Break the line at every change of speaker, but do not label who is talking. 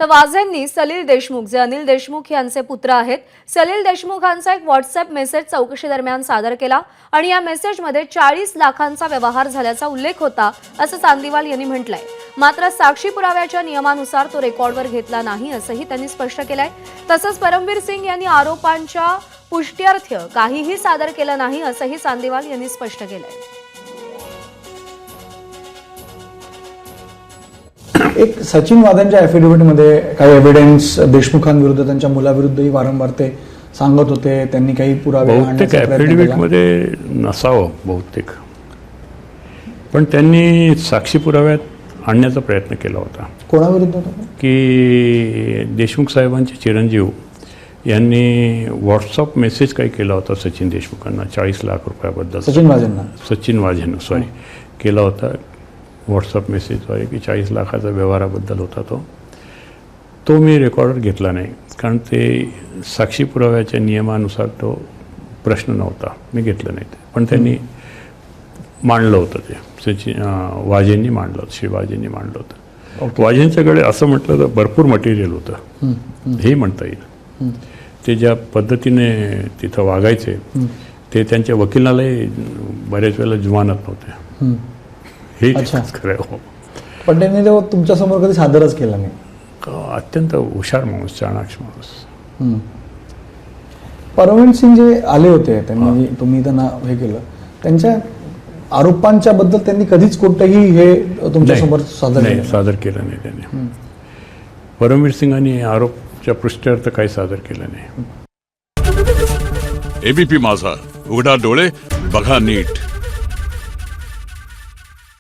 तर वाझेंनी सलील देशमुख, जे अनिल देशमुख यांचे पुत्र आहेत, सलील देशमुखांचा एक व्हॉट्सअप मेसेज चौकशी दरम्यान सादर केला आणि या मेसेजमध्ये 40 लाखांचा व्यवहार झाल्याचा उल्लेख होता, असं चांदीवाल यांनी म्हटलंय. मात्र साक्षी पुराव्याच्या नियमानुसार तो रेकॉर्डवर घेतला नाही, असंही त्यांनी स्पष्ट केलंय. तसंच परमवीर सिंग यांनी आरोपांच्या पुष्ट्यर्थ काहीही सादर केलं नाही, असंही चांदीवाल यांनी स्पष्ट केलंय.
एक सचिन वाझेंच्या ॲफिडेव्हिटमध्ये काही एव्हिडन्स देशमुखांविरुद्ध, त्यांच्या मुलाविरुद्धही वारंवार ते सांगत होते. त्यांनी काही पुरावे
बहुतेक ॲफिडेव्हिटमध्ये नसावं बहुतेक, पण त्यांनी साक्षी पुराव्यात आणण्याचा प्रयत्न केला होता.
कोणाविरुद्ध होता?
की देशमुख साहेबांचे चिरंजीव यांनी व्हॉट्सअप मेसेज काही केला होता सचिन देशमुखांना 40 लाख रुपयाबद्दल. सचिन वाझेंना सॉरी केला होता व्हॉट्सअप मेसेजद्वारे की 40 लाखाचा व्यवहाराबद्दल होता तो मी रेकॉर्डर घेतला नाही, कारण ते साक्षी पुराव्याच्या नियमानुसार तो प्रश्न नव्हता, मी घेतलं नाही ते. पण त्यांनी मांडलं होतं ते, सचिन वाझेंनी मांडलं होतं, शिवाजींनी मांडलं होतं. वाझेंच्याकडे असं म्हटलं तर भरपूर मटेरियल होतं, हेही म्हणता येईल. ते ज्या पद्धतीने तिथं वागायचे ते त्यांच्या वकिलालाही बऱ्याच वेळेला जुमानत नव्हते, हे खरं हो.
पण त्यांनी तेव्हा तुमच्यासमोर कधी सादरच केला नाही.
अत्यंत हुशार माणूस, चाणाक्ष माणूस.
परमवीर सिंग जे आले होते, त्यांनी तुम्ही त्यांना हे केलं, त्यांच्या आरोपांच्या बद्दल त्यांनी कधीच कोणतंही हे तुमच्यासमोर
सादर केलं नाही त्यांनी. परमवीर सिंगांनी आरोपच्या पृष्ठार्थ काही सादर केलं नाही.
एबीपी माझा, उघडा डोळे बघा नीट.